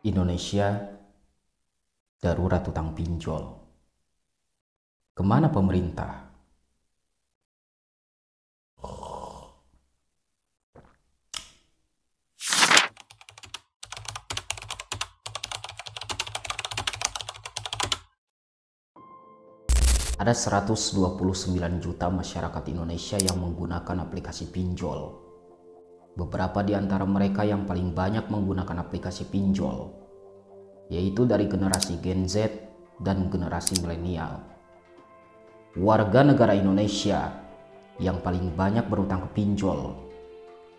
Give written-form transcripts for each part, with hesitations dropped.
Indonesia darurat utang pinjol. Kemana pemerintah? Ada 129 juta masyarakat Indonesia yang menggunakan aplikasi pinjol. Beberapa di antara mereka yang paling banyak menggunakan aplikasi pinjol, yaitu dari generasi Gen Z dan generasi milenial. Warga negara Indonesia yang paling banyak berutang ke pinjol,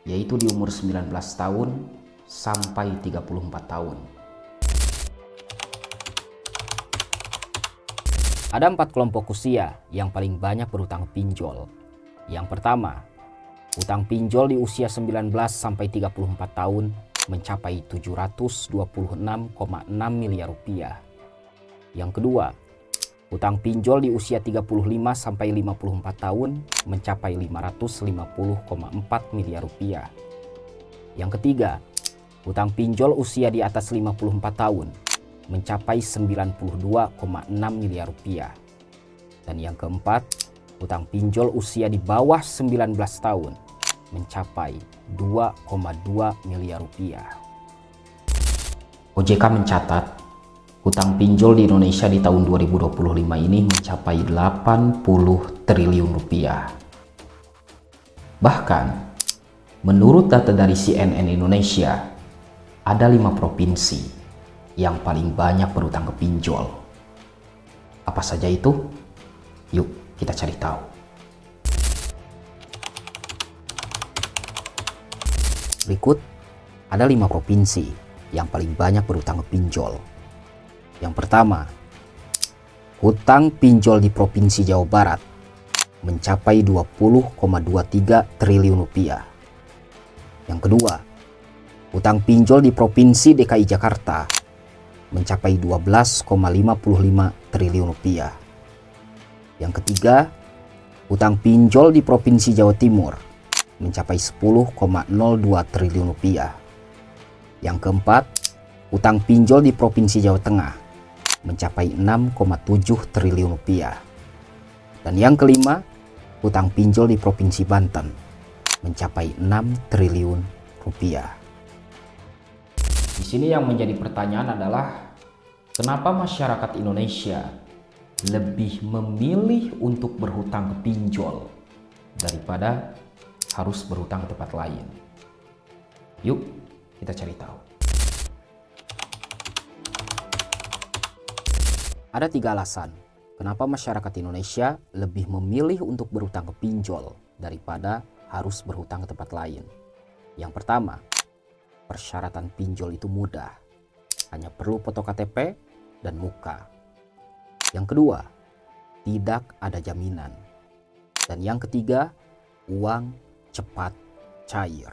yaitu di umur 19 tahun sampai 34 tahun. Ada 4 kelompok usia yang paling banyak berutang pinjol. Yang pertama, utang pinjol di usia 19 sampai 34 tahun mencapai 726,6 miliar rupiah. Yang kedua, utang pinjol di usia 35 sampai 54 tahun mencapai 550,4 miliar rupiah. Yang ketiga, utang pinjol usia di atas 54 tahun mencapai 92,6 miliar rupiah. Dan yang keempat, utang pinjol usia di bawah 19 tahun mencapai 2,2 miliar rupiah. OJK mencatat utang pinjol di Indonesia di tahun 2025 ini mencapai 80 triliun rupiah. Bahkan, menurut data dari CNN Indonesia, ada 5 provinsi yang paling banyak berutang ke pinjol. Apa saja itu? Yuk kita cari tahu. Berikut ada 5 provinsi yang paling banyak berutang ke pinjol. Yang pertama, hutang pinjol di Provinsi Jawa Barat mencapai 20,23 triliun rupiah. Yang kedua, hutang pinjol di Provinsi DKI Jakarta mencapai 12,55 triliun rupiah. Yang ketiga, hutang pinjol di Provinsi Jawa Timur mencapai 10,02 triliun rupiah. Yang keempat, hutang pinjol di Provinsi Jawa Tengah mencapai 6,7 triliun rupiah. Dan yang kelima, hutang pinjol di Provinsi Banten mencapai 6 triliun rupiah. Di sini yang menjadi pertanyaan adalah, kenapa masyarakat Indonesia lebih memilih untuk berhutang ke pinjol daripada harus berhutang ke tempat lain? Yuk kita cari tahu. Ada 3 alasan kenapa masyarakat Indonesia lebih memilih untuk berhutang ke pinjol daripada harus berhutang ke tempat lain. Yang pertama, persyaratan pinjol itu mudah, hanya perlu foto KTP dan muka. Yang kedua, tidak ada jaminan. Dan yang ketiga, uang cepat cair.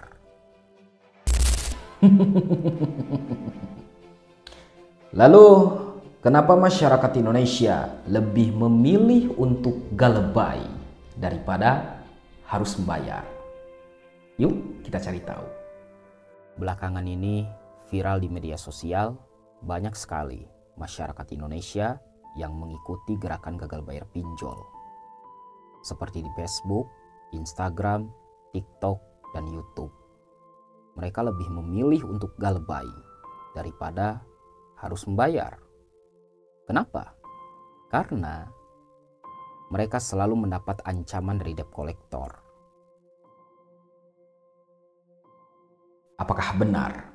Lalu, kenapa masyarakat Indonesia lebih memilih untuk galebay daripada harus membayar? Yuk kita cari tahu. Belakangan ini viral di media sosial, banyak sekali masyarakat Indonesia yang mengikuti gerakan gagal bayar pinjol. Seperti di Facebook, Instagram, TikTok, dan YouTube. Mereka lebih memilih untuk galebay daripada harus membayar. Kenapa? Karena mereka selalu mendapat ancaman dari debt collector. Apakah benar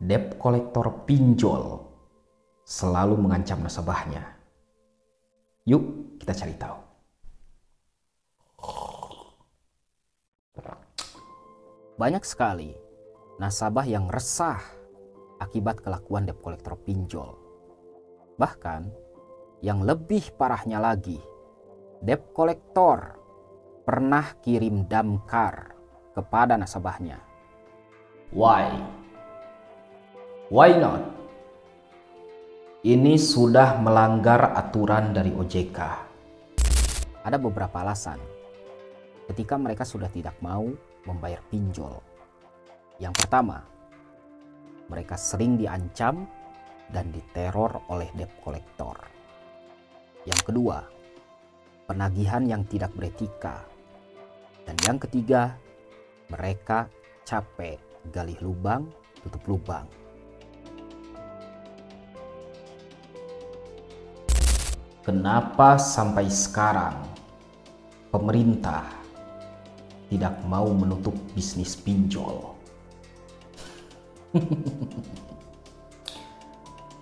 debt collector pinjol selalu mengancam nasabahnya? Yuk kita cari tahu. Banyak sekali nasabah yang resah akibat kelakuan debt collector pinjol. Bahkan yang lebih parahnya lagi, debt collector pernah kirim damkar kepada nasabahnya. Why? Why not? Ini sudah melanggar aturan dari OJK. Ada beberapa alasan ketika mereka sudah tidak mau membayar pinjol. Yang pertama, mereka sering diancam dan diteror oleh debt collector. Yang kedua, penagihan yang tidak beretika. Dan yang ketiga, mereka capek gali lubang, tutup lubang. Kenapa sampai sekarang pemerintah tidak mau menutup bisnis pinjol?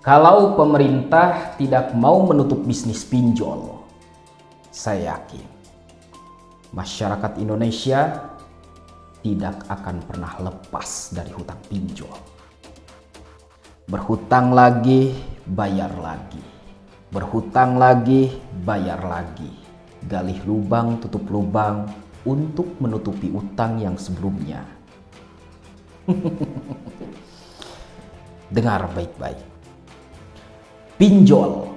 Kalau pemerintah tidak mau menutup bisnis pinjol, saya yakin masyarakat Indonesia tidak akan pernah lepas dari hutang pinjol. Berhutang lagi, bayar lagi. Berhutang lagi, bayar lagi. Gali lubang, tutup lubang untuk menutupi utang yang sebelumnya. Dengar baik-baik. Pinjol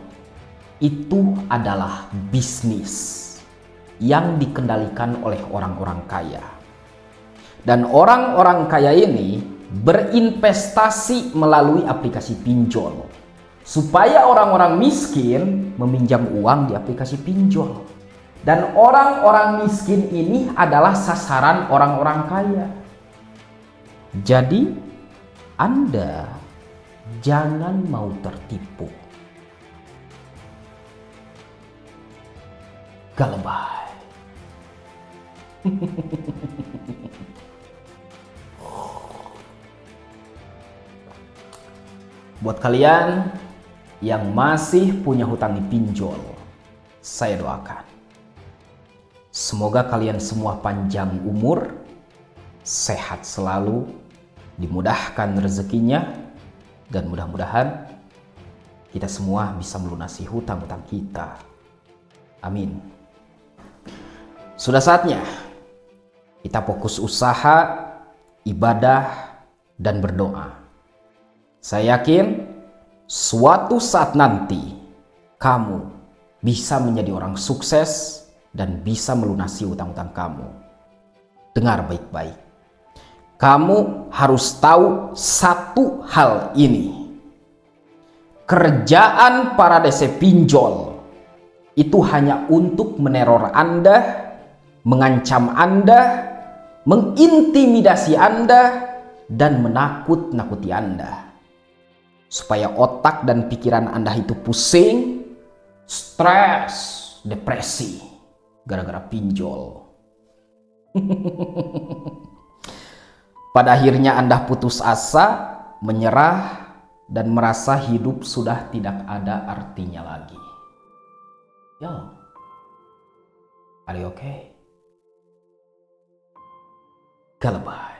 itu adalah bisnis yang dikendalikan oleh orang-orang kaya. Dan orang-orang kaya ini berinvestasi melalui aplikasi pinjol, supaya orang-orang miskin meminjam uang di aplikasi pinjol. Dan orang-orang miskin ini adalah sasaran orang-orang kaya. Jadi, Anda jangan mau tertipu. Galebay. Buat kalian yang masih punya hutang di pinjol, saya doakan semoga kalian semua panjang umur, sehat selalu, dimudahkan rezekinya, dan mudah-mudahan kita semua bisa melunasi hutang-hutang kita. Amin. Sudah saatnya kita fokus usaha, ibadah, dan berdoa. Saya yakin suatu saat nanti kamu bisa menjadi orang sukses dan bisa melunasi hutang-hutang kamu. Dengar baik-baik. Kamu harus tahu satu hal ini. Kerjaan para DC pinjol itu hanya untuk meneror Anda, mengancam Anda, mengintimidasi Anda, dan menakut-nakuti Anda. Supaya otak dan pikiran Anda itu pusing, stres, depresi, gara-gara pinjol. Pada akhirnya Anda putus asa, menyerah, dan merasa hidup sudah tidak ada artinya lagi. Yo, are you okay? Galebay.